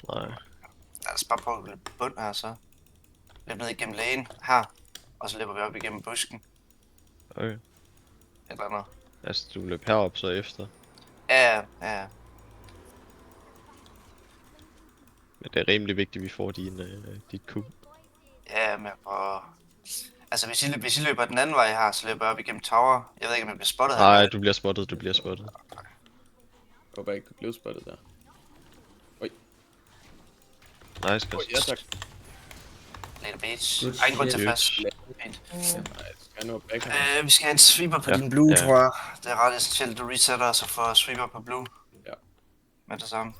Nej. Lad os bare prøve at løbe på bund her, så. Løb ned igennem lægen her, og så løber vi op igennem busken. Okay. Et eller andet. Altså, du løb herop så efter. Ja. Men det er rimelig vigtigt, at vi får dit Q. Ja, men på... Altså, hvis I løber den anden vej her, så løber jeg op igennem tower. Jeg ved ikke, om jeg bliver spottet her. Nej, du bliver spottet. Jeg håber ikke, du blev spottet der. Nice, Gas. Ja, tak. Later beach. Good Ej, en grund til shit. fast. Fint. Nice. Skal jeg nå back her? Vi skal have en sweeper på din blue, tror jeg. Det er ret essentielt, du resetter, og så får sweeper på blue. Ja. Med det samme.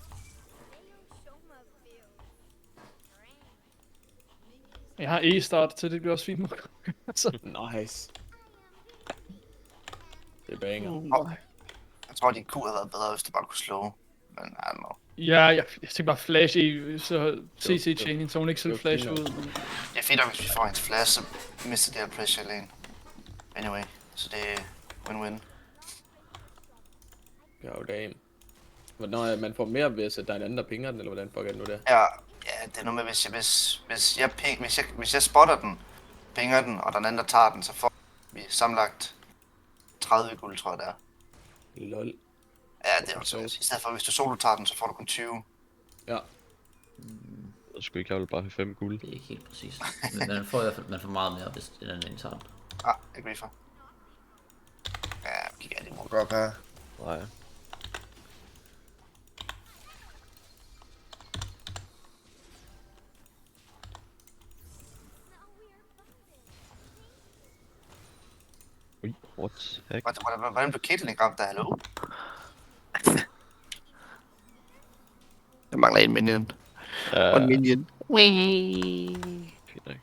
Jeg har E-start til, det bliver også fint nok. Nice. Det er banger. Nej. Jeg tror, din Q havde været bedre, hvis du bare kunne slå. Men I don't know. Ja, jeg tænker bare flash i, så CC chaining, så hun ikke selv det var flash fint ud. Det er fedt, hvis vi får hendes flash, så mister det her pressure lane. Anyway, så det er win-win. Ja, damn. Når man får mere ved at sætte dig en anden, der pinger den, eller hvordan fuck er det nu der? Ja, det er noget med, hvis jeg spotter den, pinger den, og den anden der tager den, så får vi sammenlagt 30 guld, tror jeg det er. Lol. Ja, det er også. I stedet for, hvis du solo tager den, så får du kun 20. Ja. Jeg skulle ikke have bare have 5 guld. Det er ikke helt præcis. Men man får i hvert fald man får meget mere, hvis den anden indtager den. Agree for. Ja, kigger jeg lige må gå op her. Nej. Ui, what? Heck? Hvordan blev Caitlyn ramt der, hallo? Jeg mangler en minion. Og en minion. Fint nok.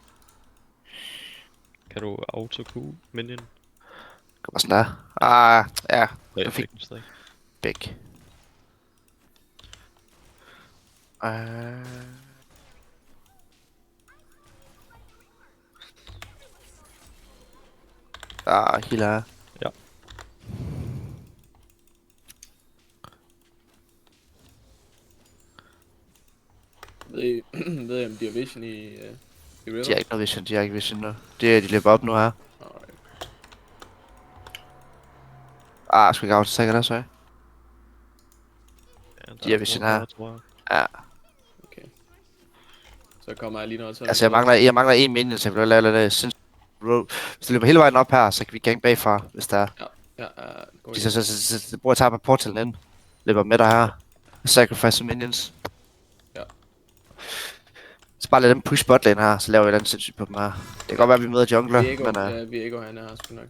Kan du auto-Q minion? Kom bare sådan der. Ja. Nej, Du fik fik den stadig. begge. Healer. Ja. Ved I om de har vision i River? De har ikke noget vision, de har ikke vision nu. De løber op nu her. Alright. Skal vi ikke autotagge der, sorry? Ja, De er vision her. Ja. Okay. Så kommer jeg lige noget. Altså, jeg mangler en minion, så jeg vil lave det sindssygt. Hvis du løber hele vejen op her, så kan vi gange bagfra, hvis der er. Ja, gå De så bruger jeg tager på portalen ind. Løber med dig her. Sacrifice some minions. Ja. Så bare lad dem push botlane her, så laver vi et eller andet sindssygt på dem her. Det kan godt være, at vi møder jungler, men Viego, han er sgu nok.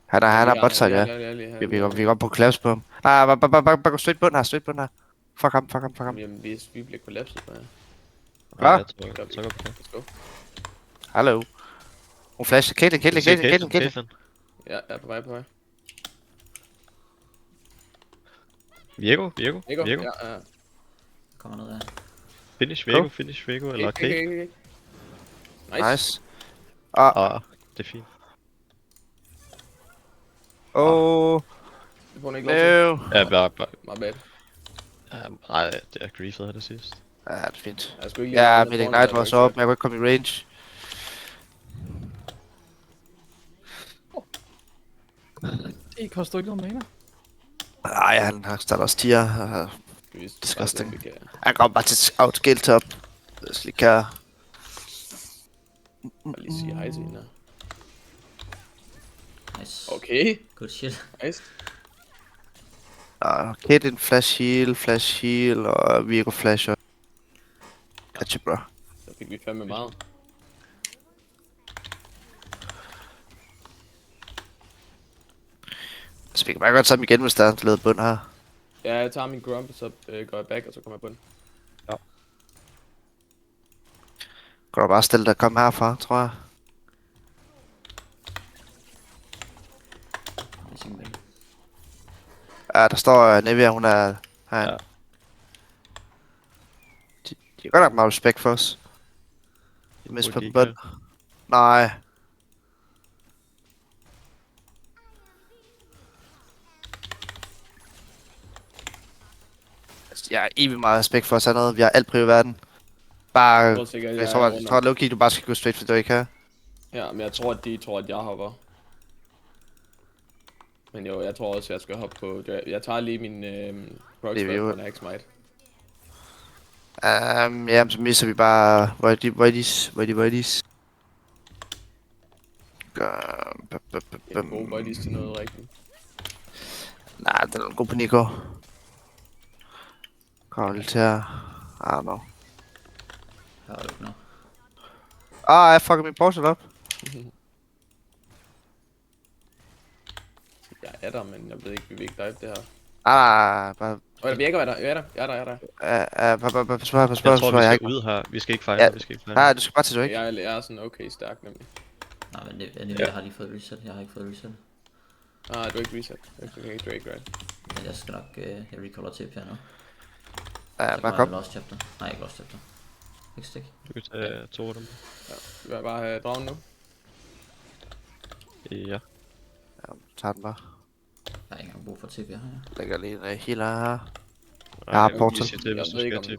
han er botside, ja. Vi går på collapse på ham. Bare gå straight bund her, Fuck ham. Jamen, vi bliver kollapset på jer. Ja, Hvad? jeg tror godt, så godt. Let's go. Hallo. Hun flasher. Caitlyn. Ja, jeg er på vej. Viego. Viego? Ja. Kommer ned af. Finish Viego, eller Cake. Okay. Nice. Det er fint. Det får hun ikke lov til. Ja, bare. My bad. Nej, det er griefet her det sidste. Ja, det er fint. Jeg skulle ikke Ja, mit ignite var så op, men jeg kunne ikke komme i range. Det koster ikke noget mana. Nej, han har startet også tier. Disgusting. Vi kan... Han kommer bare til outskill top. Hvis lige kan. Bare lige sige hej til hende her. Nice. Okay. Good shit. Nice. Caitlyn flash heal, og Viego flash og... Gotcha, bro. Så fik vi fandme meget. Så vi kan bare godt sammen igen, hvis der er en lavet bund her. Ja, jeg tager min grump, så går jeg back, og så kommer jeg på den. Kan du bare stille dig og komme herfra, tror jeg. Ja, der står Nevia, hun er her. Ja. De har godt nok meget respekt for os. De mister på den bund. Nej. jeg har evigt meget respekt for sådan noget. Vi har alt privat i verden. Bare, Jeg tror sikkert, jeg tror Loki, du bare skal gå straight for Drake her. Ja, men jeg tror, at de tror, at jeg hopper. Men jo, jeg tror også, at jeg skal hoppe på... Jeg tager lige min Proxbot på en X-Mite. Ja, så misser vi bare Voidis. En god Voidis til noget rigtigt. Nej, den er god på Nico. Kommer lidt her. I don't know. Har du ikke noget? Jeg fucker min portal op. Jeg er der, men jeg ved ikke, vi vil ikke dive det her. Bare... Der virker, jeg er der. Pas på, Jeg tror, vi skal ud her. Vi skal ikke fejre, Ja. vi skal ikke Nej, fejre. du skal bare til Drake. Jeg er sådan okay stærk nemlig. Nej, men jeg har lige fået reset. Jeg har ikke fået reset. Du er ikke reset. Okay, Drake, right? Men jeg skal nok... jeg recaller tip her nu. Ja, Så bare får kom. jeg Lost Chapter. Nej, ikke Lost Chapter. Ikke stik. Du kan tage 2 af dem. Vi vil bare have dragen nu. Ja. Tag den bare. Jeg har ikke engang brug for tip, jeg har. Lægger lige en healer her. Ej, har jeg portal. vil sige til, hvis Jeg du ved ikke, skal om- til.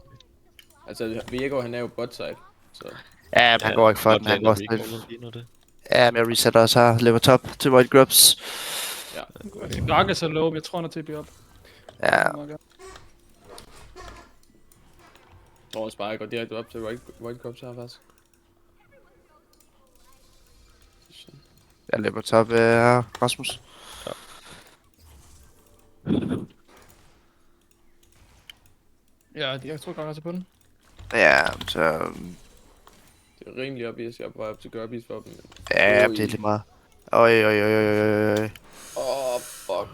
Altså, Viego han er jo bot side. Så Ja, men han går ikke for den. Han går det. Ja, men jeg resetter også her. Lever top til Void Grubs. Dark er så low, jeg tror, han er TP op. Ja, jeg tror også bare, jeg går direkte op til White Cups her faktisk. jeg lever top her. Rasmus. Ja, jeg tror godt, jeg er på den. Ja, så... Det er rimelig obvious, jeg er på vej op til Gurbies for dem. Ja, det er lige meget. Oj. Fuck.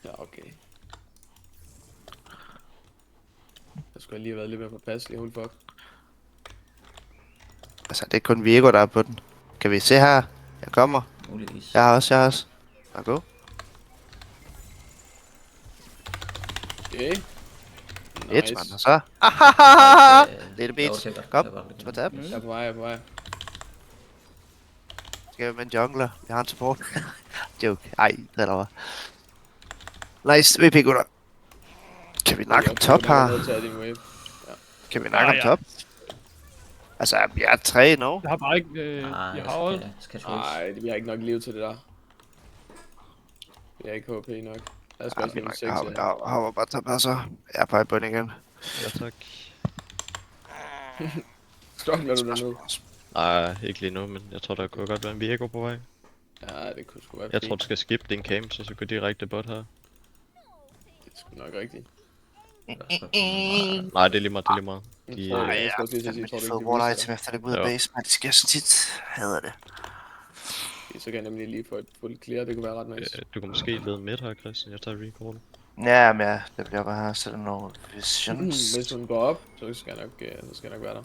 Ja, okay. Jeg skulle lige have været lidt mere påpasselig, hold fuck. Altså, det er kun Viego, der er på den. Kan vi se her? Jeg kommer. Muligvis. Jeg har også. Bare gå. Okay. Et, man, og så. Little bit. Kom. Så tab. Jeg er på vej. Skal vi med en jungler? Jeg har en support. Joke. Ej, det er der var. Nice, VP gutter. Kan vi nakke ham top her? Kan vi nakke ham top? Altså, jeg er 3 nu. Jeg har bare ikke... Nej, jeg har også... skal Nej, vi har ikke nok liv til det der. Vi har ikke HP nok. Lad os godt lige en 6 Jeg har bare top her så. Jeg er på i bund igen. Ja, tak. Struggler du der nu? Nej, ikke lige nu, men jeg tror, der kunne godt være en Viego på vej. Ja, det kunne sgu være Jeg fint. tror, du skal skip din camp, så går direkte bot her. Det er sgu nok rigtigt. Nej, det er lige meget, De, Nej, Nej, jeg skal også lige jeg sige, har tror du fået ikke, wall det item efter det ud af Jo. base, men det sker så tit. Hader det. Så kan jeg nemlig lige få et fuldt clear, det kunne være ret nice. du kan måske lede midt her, Christian. Jeg tager recall. Ja, men ja, det bliver bare her, så er der nogle visions. Hvis hun går op, så skal jeg nok være der.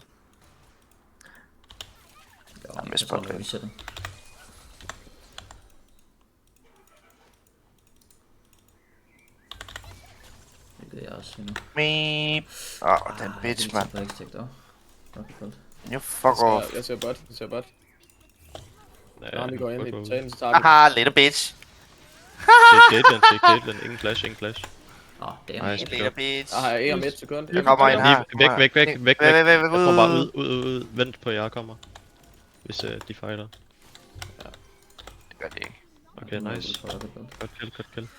Jamen, Jeg tror, vi sætter. Det gør jeg også lige nu. Meep. Den bitch, man. Jeg ikke dog. Okay, godt. You fuck off. Jeg ser bot. Når vi går ind i gå. talen, så tager vi. Haha, little bitch. Take Caitlyn. Ingen flash. Damn. Nice. Little bitch. Jeg har ikke om 1 sekund. Jeg kommer ind her. Væk. Væk, Jeg får bare ud. Vent på, jeg kommer. Hvis de fighter. Det gør det ikke. Okay, nice. Godt kill.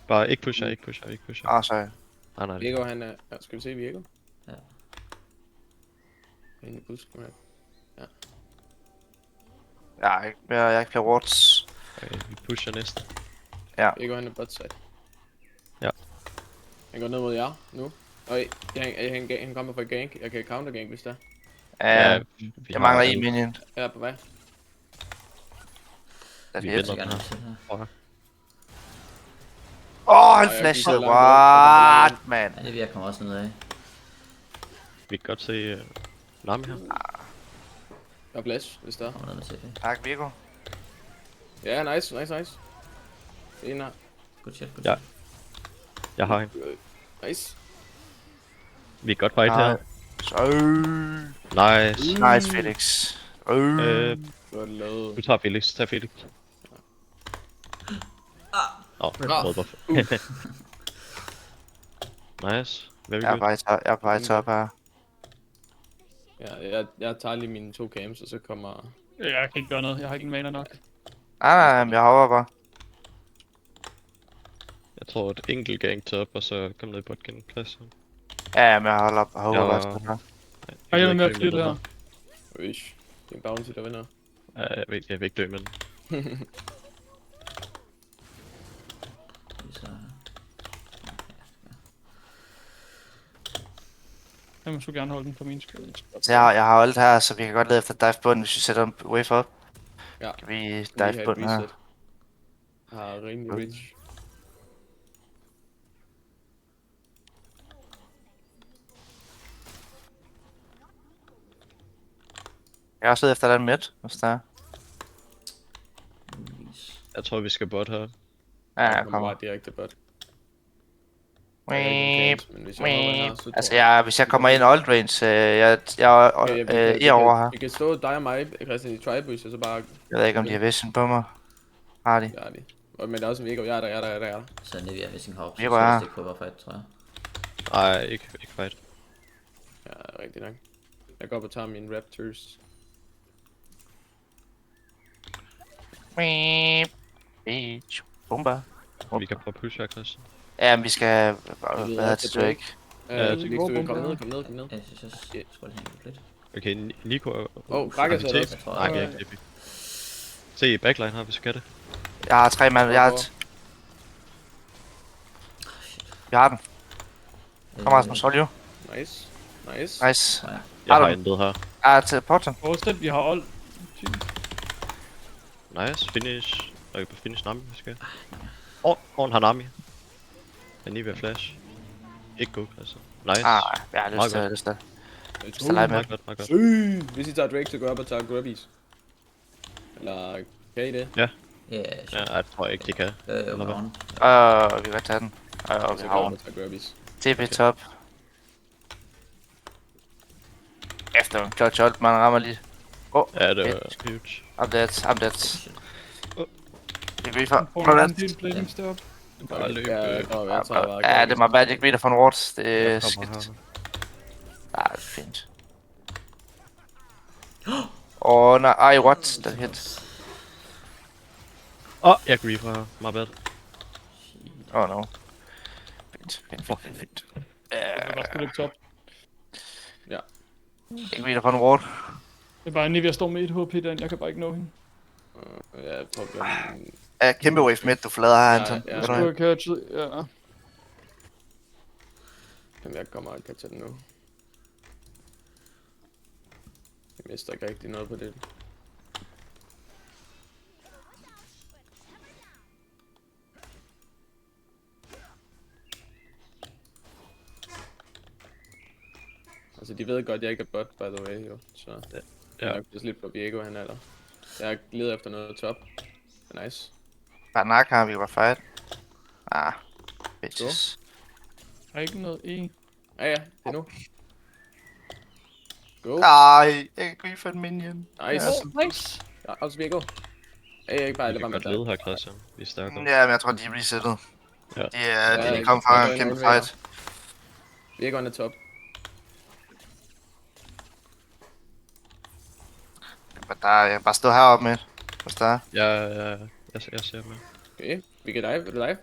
Bare ikke pusher. Sorry. Nej. Viego, han er... Ja, skal vi se Viego? Ja. Inde i busken, ja. Jeg har ikke flere wards. Okay, vi pusher næste. Viego, han er bot side. Ja. Han går ned mod jer nu. Og han kommer fra gank. Jeg kan counter gank, hvis der. Ja, vi jeg mangler en minion. Jeg er på vej. Der Vi er vinder et. den her. Han jeg flashede. gik så langt What, man? Ja, det vil jeg komme også ned af. Vi kan godt se Nami her. Jeg har flash, hvis der. Kommer ned med TP. Tak, Virgo. Ja, nice. En her. Good shit. Ja. Jeg har en. Nice. Vi kan godt fight her. Nice. Nice, Felix. Godt lavet. Du tager Felix. Åh, Bra. rødbuff. Nice. Very Jeg er good. bare i top, jeg er bare i top her. Ja, jeg tager lige mine 2 camps, og så kommer... Jeg kan ikke gøre noget. Jeg har ikke en mana nok. Nej, men jeg hopper bare. Jeg tror et enkelt gang top, og så kom ned i botgen, Christian. Ja, men jeg holder op og hopper Ja. bare til her. Og jeg er med at dø flytte den her. Øj, det er en bounty, der vinder. Ja, jeg vil ikke dø med den. Så... Jeg må så gerne holde den på min skyld. Så jeg har holdt her, så vi kan godt lede efter dive bunden, hvis vi sætter en wave op. Ja. Kan vi Lige have dive et bunden her? reset. Har rimelig rich. Jeg er også ude efter den midt, hvis der er. muligvis. Jeg tror, vi skal bot her. Ja, jeg kommer kommer. bare direkte bot. Jeg har ikke nogen camps, men hvis jeg hopper her, så Altså, tror hvis jeg kommer ind old range, jeg Okay, er over her. vi kan stå dig og mig, Christian, i tribush, og så bare... Jeg ved ikke, om de har vision på mig. Har de? Ja, de. Men der er også en Viggo. Jeg er der. Så Nivea hvis en hop, så Vi skal rører. jeg stikke på hver fight, tror jeg. Nej, ikke fight. Ja, rigtig nok. Jeg går op og tager mine Raptors. Beach. Bomba. Vi kan prøve at pushe her, Christian. Ja, men vi skal... Jeg ved Hvad er også, det, at Drake? Ja, det så går du kan bomber. komme ned. Jeg synes også, jeg skulle hænge lidt. Okay, Nico er... Gragas er der tape. også. Jeg tror, Nej, vi er ikke tape. Se backline her, hvis vi skal det. Jeg har 3 mand. Jeg har... Jeg har den. Kom Rasmus, hold jo. Nice. Nice. Jeg Har har du- intet her. Jeg er til Porten. Fortsæt, vi har hold. Nice, finish. Og på finish Nami, vi skal. Orn har Nami. Han er lige ved at flash. Ikke god, altså. Nice. Jeg har Meget lyst til. Let's Så lege med. Meget godt, meget godt. Syg! Hvis I tager Drake, så går jeg op og tager Grubbies. Eller kan I det? Ja, Ja, jeg tror ikke, de kan. jo, hvad? down. Vi kan godt tage den. Og Så vi går jeg op har og tager Grubbies. TP top. Efter en clutch hold, man rammer lige. Ja, det var huge. I'm dead. Shit. Det er for. Får en del bladings deroppe. Bare løb. Jeg tager bare Ja, det er mig magic meter von wards. Det er Jeg kommer skidt. her. Ah, det er fint. Nej, ej, what? Den hit. Jeg griefer her. My bad. No. Fint. Jeg var sgu lidt top. Ikke meter von ward. Det er bare Nivea står med 1 HP den. Jeg kan bare ikke nå hende. Ja, jeg tror, den... Ja, kæmpe wave midt, du flader her, Ja, Anton. ja. Ved Jeg du skulle hvad? have catchet, ja. Jamen, jeg kommer og kan tage den nu. Jeg mister ikke rigtig noget på det. Altså, de ved godt, at jeg ikke er bot, by the way, jo. Så Ja. jeg er nok lidt på Viego, han er der. Jeg leder efter noget top. Nice. Bare nak her, vi kan bare fight. Bitches. Der er ikke noget E. Ja, det er nu. Go. Ej, jeg kan gribe for en minion. Nice. Nice! Ja, også Viego. Jeg ikke bare, Vi det kan var godt med lede her, Christian. Vi er stærkere. Ja, men jeg tror, de er resettet. Ja. De kom fra en kæmpe fight. Viego er top. Jeg kan bare stå heroppe med, hvis der er. Jeg ser med. Okay, vi kan dive. Vil du dive?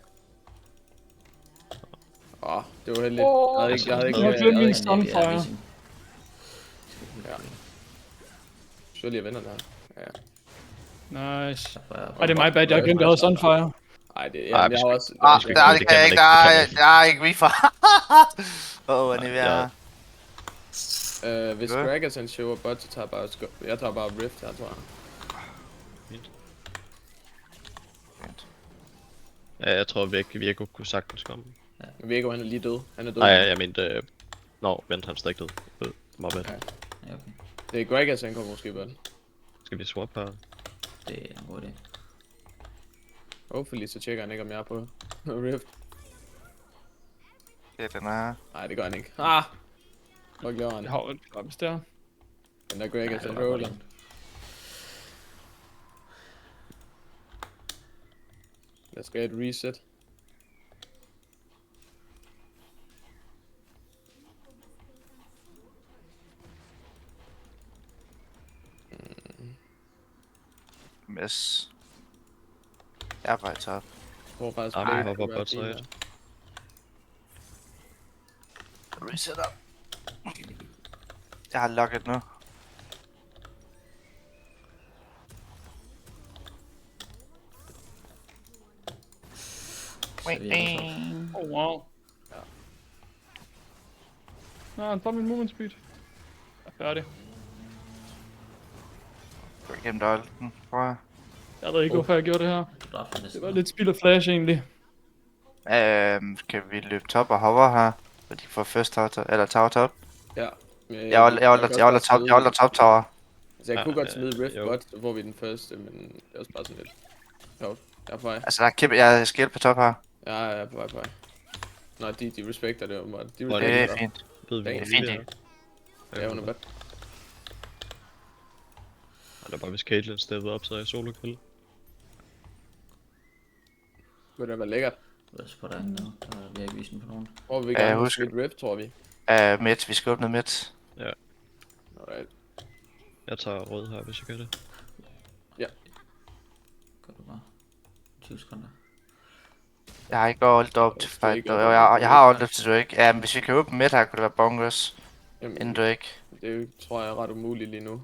Det var heldigt. Jeg havde ikke... jeg Jeg glemte havde min ikke... Sunfire. Så lige at vende den her. Ja. Nice. Ej, det er mig bad. Jeg glemte, jeg havde Sunfire. Ej, det Ej, jeg vi har skal- også... Det kan jeg ikke. Der er ikke reefer. Nivea. Hvis Ja. Gragas han shower bot, så tager jeg bare... Jeg tager bare Rift her, tror jeg. Ja, jeg tror Virgo kunne sagtens komme. Viego, han er lige død. Han er død. Nej, jeg mente... vent, han er stadig død. My bad. Ja. Ja, okay. Det er Gragas, han kommer måske bot. Skal vi swap her? Det er en god idé. Hopefully, så tjekker han ikke, om jeg er på Rift. Det er den her. Nej, det gør han ikke. Hvor laver han? Jeg har jo et hvis det er. Den der Gragas, det han var godt roller. ind. Jeg skal have et reset. MS. Jeg er bare i top. Jeg tror faktisk, Nej, Blade vi kunne hopper være bot fint side. her. Reset up. Jeg har logget nu. Så vi er på top. Oh, wow. Nå, han får min movement speed. Jeg er færdig. Gå igennem døglen. Prøv at... Jeg ved ikke, hvorfor jeg gjorde det her. Du dræbte Det næsten. var lidt spild af flash, egentlig. Kan vi løbe top og hover her? Så de får first tower top, eller tower top. Ja. Men Jeg holder top tower. Altså, jeg kunne godt smide Rift jo. bot, så får vi den første, men det er også bare sådan lidt. Jo, jeg er på vej. Altså, der er kæmpe... Jeg skal hjælpe på top her. Ja, jeg er på vej. Nå, de respekter det åbenbart. De Hvor er Det respekter er fint. Ved vi, Det er hvor fint, vi det. Ja, hun er bot. Og det er bare, hvis Caitlyn steppede op, så er jeg solo kill. Kunne det være lækkert. Jeg er på derinde nu. Der er vi ikke vist den på nogen. Hvor vil vi gerne husk- smide Rift, tror vi. Midt. Vi skal åbne midt. Alright. Jeg tager rød her, hvis jeg gør det. Gør du bare. 20 sekunder. Jeg har ikke ult op til fight. ikke Jo, op. jeg har ult op til Drake. Ja, men hvis vi kan åbne midt her, kunne det være bonkers. Jamen, Inden Drake. det er jo, tror jeg er ret umuligt lige nu.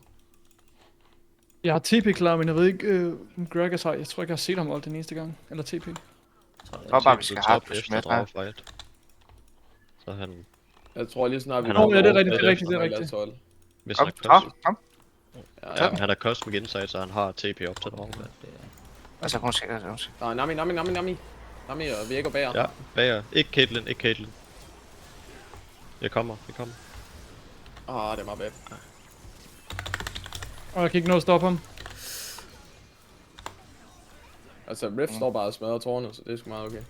Jeg har TP klar, men jeg ved ikke, om Gragas har. Jeg tror ikke, jeg har set ham alt den eneste gang. Eller TP. Jeg tror, det Hvor er bare vi Til skal top have push efter midt her. dragefight. Så han, Jeg tror lige snart vi... Han har ja, det er lov rigtigt, det er til rigtigt, det er rigtigt. rigtigt. hvis Kom, han er kom, kost, kom. Ja, ja, han er cosmic insight, så han har TP op til dragen. det er... Altså, måske. Nej, Nami. Nami og Viego bager. Ja, bager. Ikke Caitlyn, ikke Caitlyn. Jeg kommer. Det er meget bad. Og jeg kan ikke nå at stoppe ham. Altså, Rift står bare og smadrer tårnet, så det er sgu meget okay.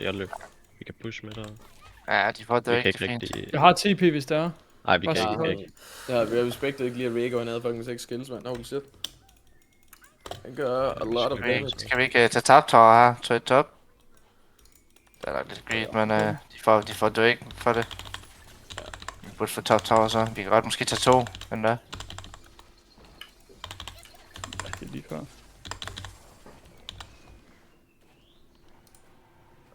Jeg løb. Vi kan push med der. Ja, de får Vi Drake, kan det er ikke fint. rigtig... Jeg har TP, hvis det er. Nej, vi kan Bare ikke, vi kan ikke. Jeg respektede ikke lige, at Viego han havde fucking 6 skills, mand. Holy shit. Han gør a lot of damage. Skal vi ikke tage top tower her? Trade top? Det er nok lidt greed, men de får Drake for det. Vi burde få top tower så. Vi kan godt måske tage to, men da. Det er lige før.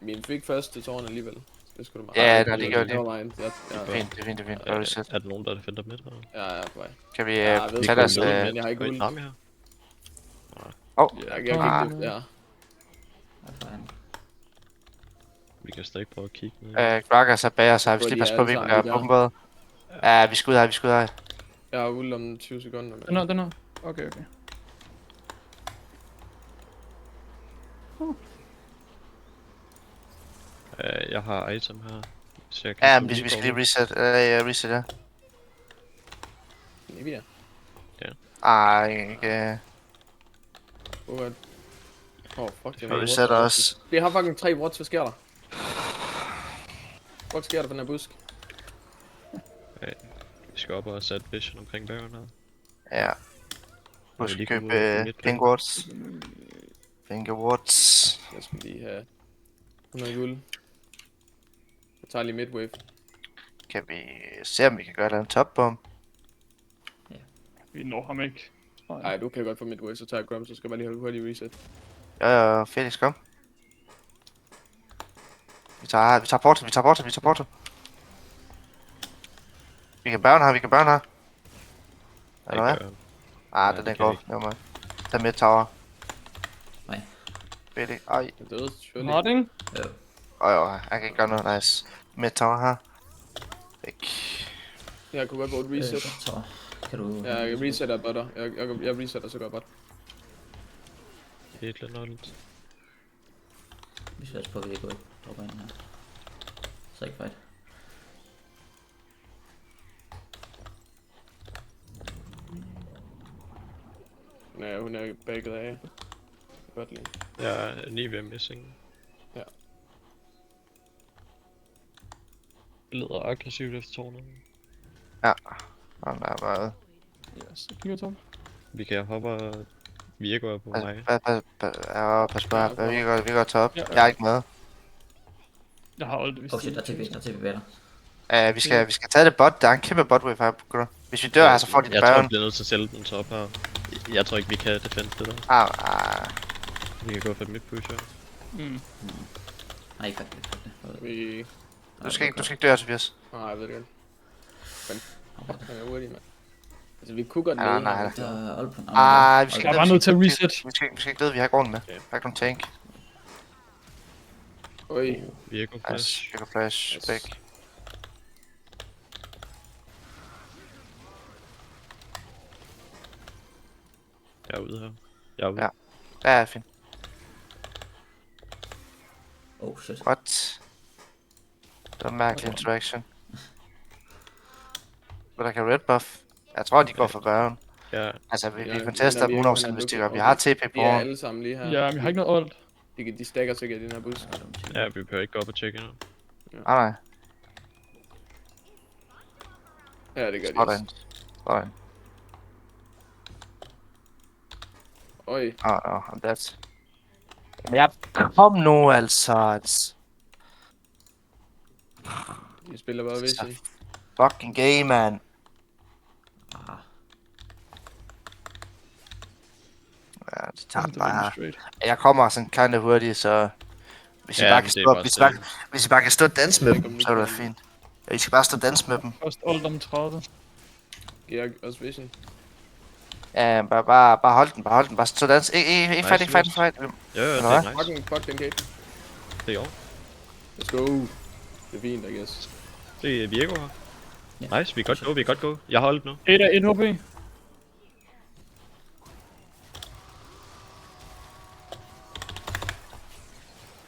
Min fik først til tårnet alligevel. Så det skulle du meget. Ja, der ligger jo det. Nevermind. Ja, Fint, det er fint, det er fint. Er Reset. der nogen, der defender midt her? ja, jeg er på vej. Kan vi Ja, jeg ved tage sgu deres... ikke, men jeg har ikke Skal vi uld. Nami her? Jeg kan ikke det. Ja. Jeg er fine. Vi kan stadig prøve at kigge ned. Gragas er bag os her. Vi skal lige passe på, at vi ikke bliver bombet. Ja, vi skal ud her. Jeg har uld om 20 sekunder. Men... Den her. Okay. Jeg har item her. Så jeg kan Ja, få men vi skal lige lige reset. Ja. Nivea. Ej, ikke... Fuck, det Vi er resetter os. Det har fucking 3 watts. Hvad sker der? Hvad sker der for den her busk? Vi skal op og sætte vision omkring bageren her. Ja. Nu Du er vi skal lige kommet ud af købe midt. Pink Wards. Pink Wards. Jeg skal lige have 100 guld. Jeg tager lige midwave. Kan vi se, om vi kan gøre det en topbomb? Vi når ham ikke. Nej, du kan godt få midwave, så tager jeg Grum, så skal jeg bare lige holde hurtigt reset. Ja, Felix, kom. Vi tager portal. Vi kan burn her. Eller hvad? Den er kan god. ikke. Nevermind. Tag mid tower. Nej. Felix, ej. Jeg døde, surely. Harding? Jo. Jeg kan ikke gøre noget nice. Mid tower her. Væk. Jeg kunne godt få et reset. Så kan du... Jeg resetter butter. Jeg resetter så godt bot. Et eller andet. Vi skal også på, at vi ikke går dropper ind her. Så ikke fight. Nej, hun er bagget af. Godt lige. Jeg er lige ved missing. Ja. Leder aggressivt efter tårnet. Ja. Og der er bare... Yes, jeg kigger tom. Vi kan hoppe Virgo er på mig. Pas på her. Vi går top. Ja. Jeg er ikke med. Jeg har aldrig vist Oh shit, der er TP bag dig. Vi skal tage det bot. Der er en kæmpe bot wave her, gutter. Hvis vi dør her, så får de Jeg tror, vi Baron. bliver nødt til at sælge den top her. Jeg tror ikke, vi kan defende det der. Ah. Vi kan gå for mit push her. Mm. Nej, ikke faktisk. Vi... Du skal ikke dø her, Tobias. Nej, jeg ved det godt. Men... Han er hurtig, mand. Altså, vi kunne godt Nej, lede nej, ham. nej. Der er Olpen. Vi Jeg skal er bare nødt til at reset. Vi skal ikke lede, vi har ikke ordentligt med. Okay. Vi har ikke nogen tank. Oj. Virgo flash. Jeg kan flash. Yes. Væk. Jeg er ude her. Jeg er ude. Ja. Ja, fint. Oh shit. What? Det var en mærkelig interaction. Men der kan red buff. Jeg tror, de går for Baron. Ja. Altså, vi Ja, contester dem men der 100% hvis de gør. Vi virker- har TP De på. er alle sammen lige her. Ja, men jeg har ikke noget ult. De stacker sikkert i den her bus. Ja, vi behøver ikke gå op og tjekke nu. Nej. Ja, det gør de Sådan. også. Sådan. Oj. I'm dead. Men jeg kom nu, altså. De spiller bare Vision. Fucking gay, man. Ah, Ja, det tager Det er bare. virkelig straight. Jeg kommer sådan kind of hurtigt, så... Hvis I Ja, bare men kan det er stå, bare hvis I bare kan stå og danse med Jeg dem, kommer så er det lige fint. Ja, I skal bare stå og danse med dem. Først ult om 30. De har også Vision. Ja, bare hold den, bare stå og danse. Ikke fight. Jo, jo, det Eller er hvad? nice. Fuck den gate. Det er jo. Let's go. Det er fint, I guess. Det er Virgo her. Ja. Nice, vi kan godt gå. Jeg har holdt nu. 1 af 1 HP.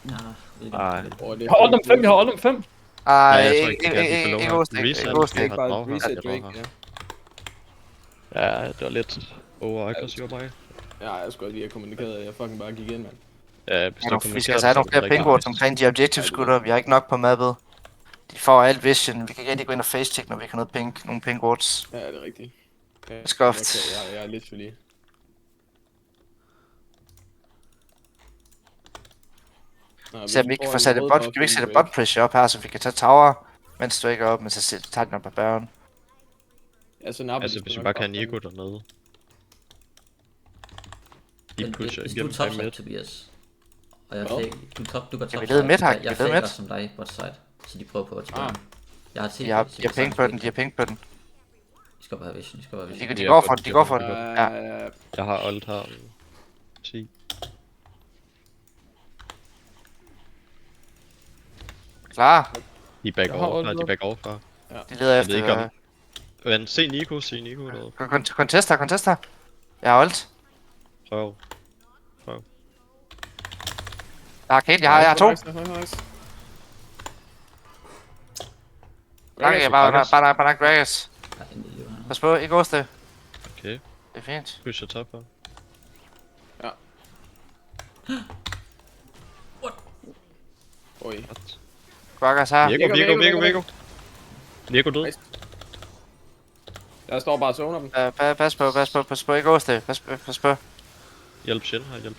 nah, Ej. Oh, Jeg har ult om 5, jeg har ult om 5. Ej, jeg tror ikke, det kan blive for ikke low host, her. ikke Reset. host. Jeg har Bare draget her. reset Jeg har Drake, draget ja. Ja, det var lidt over-aggressiv af mig. Ja, jeg skulle lige have kommunikeret, at jeg fucking bare gik ind, mand. Ja, hvis du Vi skal altså have nogle flere pingboards omkring de objectives, gutter. Vi har ikke nok på mappet. De får alt vision. Vi kan ikke rigtig gå ind og face-check, når vi kan nogle pingboards. Ja, det er rigtigt. Ja, Skuffed. Okay, jeg er lidt for lige. Nå, Så vi ikke får sat et bot, kan vi ikke sætte et bot pressure op her, så vi kan tage tower, mens du ikke er op, men så tager den op på Baron. Altså, hvis vi bare kan have Nico dernede. De pusher hvis du igennem topside, midt. Tobias, og jeg Hvad? fake, du kan Kan vi lede midt her? Kan jeg vi lede faker midt? som dig bot side, så de prøver på at Ah. tilbage. Jeg har set De har ping på den, de har ping på den. De skal bare have vision, de skal bare have vision. De går for den, de går for den. Ja. Jeg har ult her. 10. Klar. De back Jeg har over, ult de op. back over fra. De leder Jeg ved ikke efter... om... Men se Nico derude. Contester. Jeg har ult. Prøv. Jeg har Kate, jeg har 2. Jeg bare nok Gragas. Ja, en lille her. Pas på, ikke hoste. Okay, Det er fint. pusher top her. Oj. What? Gragas her. Virgo. Virgo død. Nice. Jeg står bare og zoner dem. Pas på, ikke hoste. Pas på. Hjælp Shin her.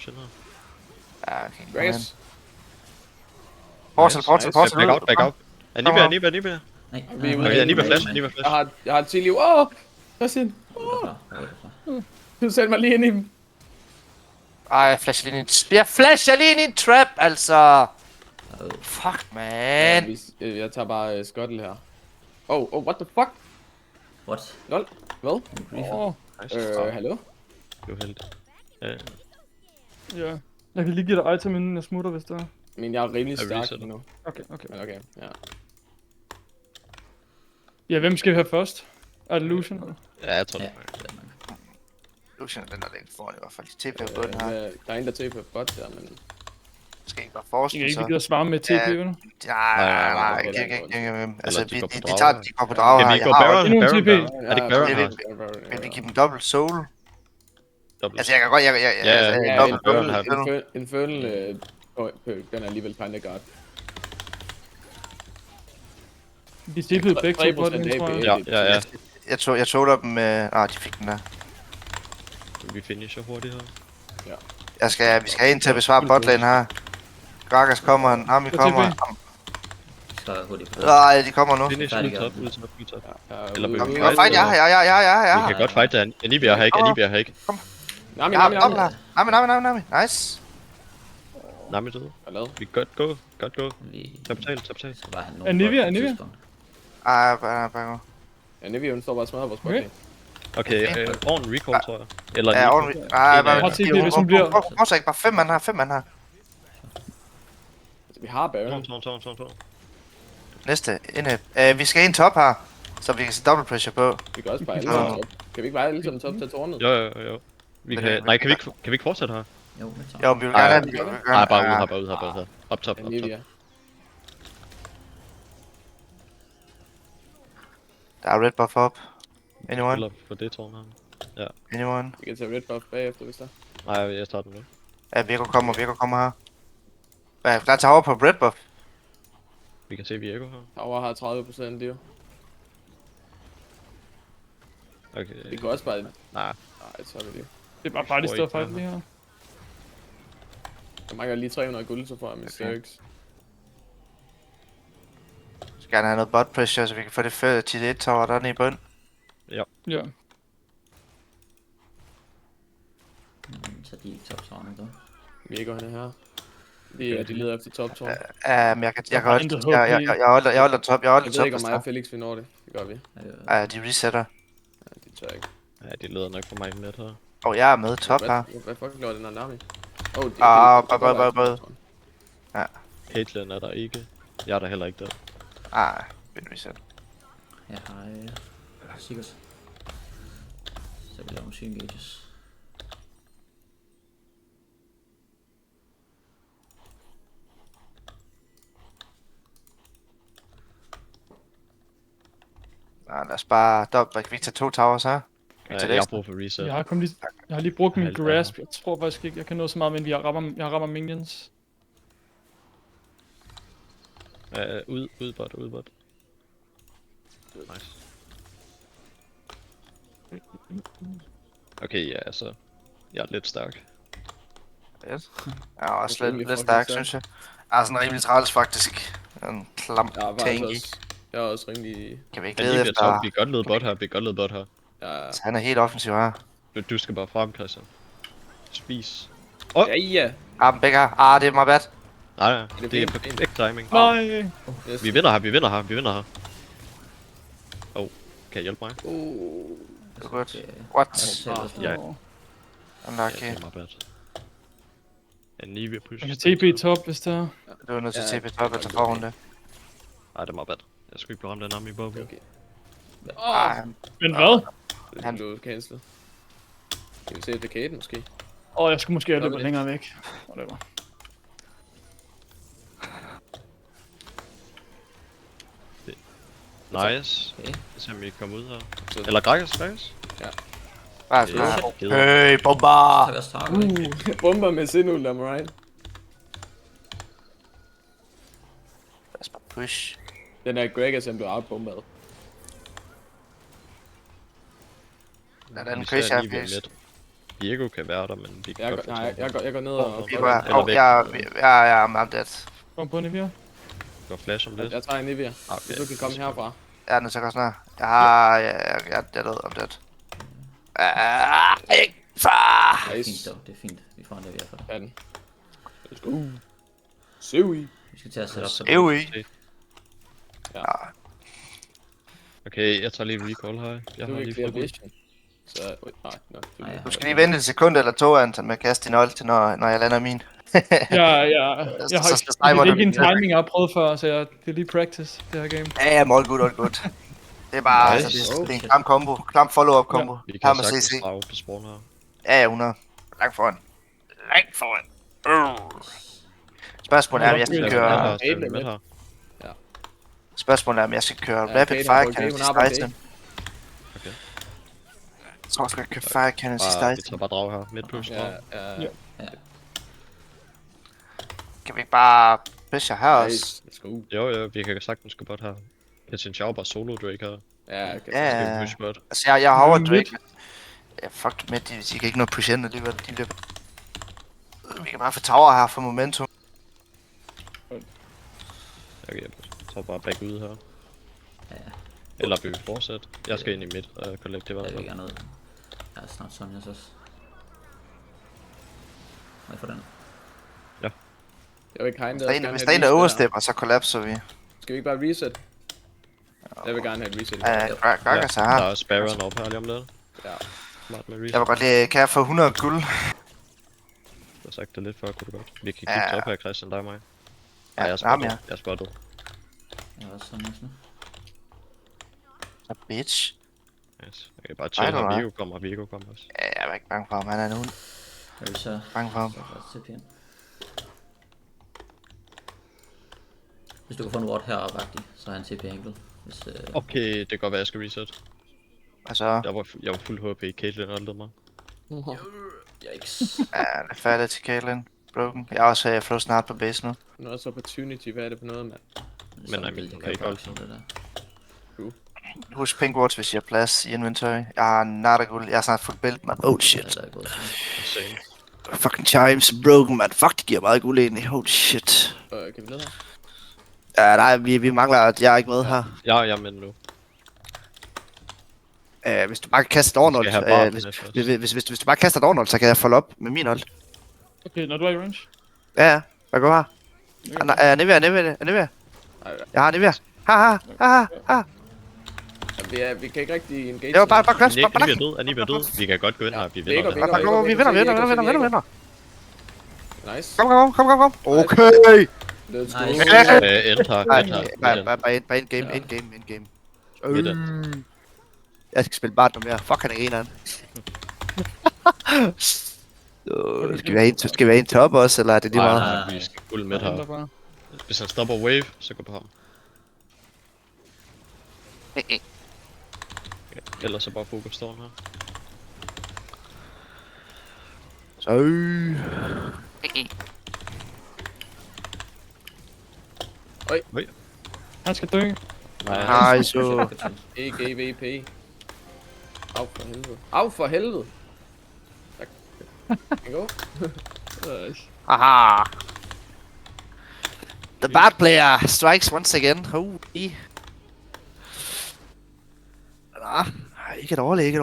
Ja, okay. Gragas. Portal Back out. Anibia. Nej, Vi er ude Okay, af Anibia det, flash, men- Anibia flash. Jeg har 10 liv. Åh! Christian. Du sætter mig lige ind i dem. Ej, jeg flasher lige ind i en trap, altså. Fuck, man. Jeg tager bare Scuttle her. Oh, what the fuck? What? Lol. Hvad? Åh, Hallo? Du er heldig. Ja, ja. Jeg kan lige give dig item, inden jeg smutter, hvis det er. Men jeg er rimelig Jeg stærk resetter. nu. Okay. Men okay, ja. Ja, hvem skal vi have først? Er det Lucian? Eller? ja jeg tror Ja, det. det er nok. Lucian, den der ligger foran i hvert fald. De TP på den her. Der er en, der tager på bot der, men... Skal ikke bare Jeg forske, kan ikke så. gider svare med TP, Ja. vel? Nej, altså, de går på de drager. går på drager Kan her. vi Jeg gå har Baron? endnu en TP. Er det ikke Baron her? Vil vi give dem dobbelt soul? Dobbelt. Altså, jeg kan godt, Ja, dobbelt Baron her. Infernal, den er alligevel kinda godt. De TP'ede begge to på 3% den, tror jeg. Ja. Jeg tog dem med... de fik den der. Vi finisher hurtigt her. Vi skal have en til at besvare botlane her. Gragas kommer, Nami Jeg kommer. TP. skal hurtigt på. Nej, de kommer nu. Finish, Færdig, ud top, ja. ud top, ud top. Ja, Eller ude, vil Vi vi kan godt fight, ja. Vi kan godt fight det. Anivia har ikke, Anivia har ikke. Nami, Ja, Nami, op Nami. her. Nami. Nice. Nami døde. Hvad lavet? Vi kan godt gå. Vi Tag betalt. skal bare have nogen Anivia, på et Anivia. tidspunkt. Bare Ja, Nivea, hun står bare og smadrer vores Okay. botning. Okay, oven recall, tror jeg. Eller Ja, Nico. ordentligt. Ej, Jeg har TP, hvis hun bliver- Prøv så ikke bare 5 mand her. Altså, vi har Baron. Tårn. Næste, indhæb. Vi skal ind top her, så vi kan se double pressure på. Vi kan også bare alle sammen top. Kan vi ikke bare alle sammen top til tårnet? Jo. Vi kan, nej, kan vi ikke fortsætte her? Jo, det tager. Jo, vi vil gerne have den. Nej, bare ud her. Op top. Ja, Nivea. Der er red buff op. Anyone? Eller på det tårn her. Anyone? Vi kan tage red buff bagefter, hvis der. Nej, jeg starter nu. Ja, Virgo kommer her. Ja, der er tower på red buff. Vi kan se Viego her. Tower har 30% det jo. Okay. Vi kan også bare... Nej, Nej, så er vi det. Det er bare farligt tror sted at ikke, fight han lige her. Jeg mangler lige 300 guld, så får jeg min Zerix. Vi skal gerne have noget bot pressure, så vi kan få det før til 1 tower dernede i bund. Ja. Så de er ikke toptårnet dog. Vi går hen her. De leder efter top-tårn. Ja, men jeg kan Der er også... intet håb Jeg holder top, Jeg ved top. ikke, om mig og Felix vi når det. Det gør vi. Ja, de resetter. Ja, de tør ikke. ja, de leder nok for mig med her. Og jeg er med top her. Hvad fuck laver den her Nami? Bye. Caitlyn er der ikke. Jeg er der heller ikke der. Ah, vil reset. Jeg har sikkert. Så vi laver nogle syngages. Nej, lad os bare... Vi kan tage 2 towers her. Ja, Kan vi tage jeg har det? brug for reset. Jeg har lige brugt min Alt er grasp. Jeg tror faktisk ikke, jeg kan nå så meget, men jeg rammer minions. Ud bot. Nice. Okay, ja, altså. Jeg er lidt stærk. Yes. Jeg er også Rimelig lidt fucking stærk, stærk. synes jeg. Jeg er sådan rimelig træls, faktisk. En klam Jeg er tanky. faktisk også... Jeg er også rimelig... Kan vi ikke Men lede lige top, efter... vi kan godt lede bot her. Ja, Han er helt offensiv her. Du skal bare frem, Christian. Spis. ja. Ah, begge her. Det er my bad. Nej, det det er fint? perfekt timing. Nej. Yes. Vi vinder her. Kan jeg hjælpe mig? Det er godt. Okay. What? Ja. Unlucky. Ja, det er meget bad. Anivia pushes. Jeg kan TP top, hvis der er. Du er nødt til Ja. at TP top efter forrunde. Ej, det er meget bad. Jeg skulle ikke blive ramt af Nami Bobby. Okay. Ah, Men hvad? Det blev cancelled. Kan vi se Decade måske? Jeg skulle måske have Nå, løbet men- længere væk. Whatever. Nice. Okay. Se om vi kan komme ud her. Så- Eller Gragas. bare Ja, sådan shit. her. Hey, Så bomber! tager vi også target. Bomber med Sinul, am I right? Lad os bare push. Den der Gragas, han blev outbombet. Ja, den Vi crazy ser her, Anivia Felix. midt. Diego kan være der, men vi kan Jeg godt går, få nej, tårnet. jeg går ned og... Vi Eller var... væk. I'm dead. Kom på Nivea. Går flash om lidt. Jeg tager en Nivea. Okay. Hvis du kan komme herfra. Jeg er nødt til at gå sådan her. Jeg har... Jeg er død, I'm dead. Ikke far! Det er fint Nice. dog, det er fint. Vi får en der i hvert fald. Ja, den. Let's go. Sewi. Vi skal til at sætte op på Ewi. Okay, jeg tager lige recall her. Jeg Du har vil lige clear fået vision. Så... Nej, nå. Nej, Du skal lige vente et sekund eller to, Anton, med at kaste din ult, når jeg lander min. Jeg har så det er du ikke en den. timing, jeg har prøvet før, så det er lige practice, det her game. Ja, all good. Det er bare... Nice. Altså, det er en klam combo. Klam follow-up combo. Vi Her kan med sagtens CC. drage på spawn her. Ja, 100. Langt foran. Spørgsmålet er, om jeg skal køre... Spørgsmålet er, om jeg skal køre Ja, rapid Kate fire har fået cannon Kate, hun sidste har bare item. Okay. Jeg tror, jeg skal køre fire cannon sidste Vi item. tager bare drag her. Midt push drag. Ja. Kan vi ikke bare pressure her også? Nice. Let's go. Jo, vi kan sagtens gå bot her. Kan Xiao bare solo Drake her. Ja, okay. Ja, Skal vi push bot? altså jeg har over Midt. Drake. Ja, fuck med, de kan ikke nå push ind alligevel. De løber. Vi kan bare få tower her for momentum. Okay, Så bare back ud her. Ja, ja. Eller vil vi fortsætte? Jeg skal ind i midt og kollekte i hvert Jeg vil fald. gerne noget. Jeg er snart Sonjas også. Må jeg få den? Jeg vil ikke Hvis der er en, der overstepper, så kollapser vi. Skal vi ikke bare reset? Jeg vil gerne have et reset. Gragas er Der her. er Sparrowen op her lige om lidt. Ja. Smart med reset. Jeg vil godt lige, kan jeg få 100 guld? Jeg har sagt det lidt før, kunne du godt. Vi kan kigge Ja. top her, Christian, dig og mig. Ja, Nej, jeg er ham, spottet. ja. Jeg er spottet. Jeg er også Sonjas nu. Så bitch. Yes. Jeg kan bare chill Ej, her. nej. Vigo kommer også. Ja, jeg er ikke bange for ham, han er en hund. Jeg vil så... Bange for ham. Så først til pigen. Hvis du kan få en ward heroppe, så er han TP enkelt. Hvis, Okay, det kan godt være, jeg skal reset. Altså, Jeg var fuld HP. Caitlyn reddede mig. Yikes. ja, det er færdigt til Caitlyn. Broken. Jeg er også flow snart på base nu. Nu er også opportunity, hvad er det for noget, mand? Men nej, det okay, kan godt. godt det der. Husk pink wards, hvis I har plads i inventory. Jeg har nada guld. Jeg er snart fuld belt, man. Oh Ja, shit. der er gået. Insane. Fucking chimes broken, man. Fuck, det giver meget guld egentlig. Holy shit. Kan vi ned her? Ja, nej, vi mangler, jeg er ikke med her. Jeg er med nu. Hvis du bare kan kaste et overnold, Skal jeg have barben hvis, næste også? hvis du bare kaster et overnold, så kan jeg follow op med min hold. Okay, når du er i range. Ja, hvad går her? Nivea. Jeg har Nivea. Ha. Ja, vi kan ikke rigtig engage. Det var bare crash, Er bare Ni død? Er Ni død? Vi kan godt gå ind her. Vi Vækker, vinder. vækker. Kom, vi vinder. Nice. Kom. Okay. Let's go. Nice. End her. Nej, End her. bare endgame. Jeg skal spille bare noget mere. Fuck, han er eneren. Skal vi have en top også, eller er det lige meget? Nej, vi skal fuld midt Henter her. bare. Hvis han stopper wave, så gå på ham. Ellers så bare fokus storm her. Så. Han skal dø. Nej, så. EGVP. Au for helvede. Tak. Kan gå? Aha. The bad player strikes once again. Holy. Ikke et overlæg,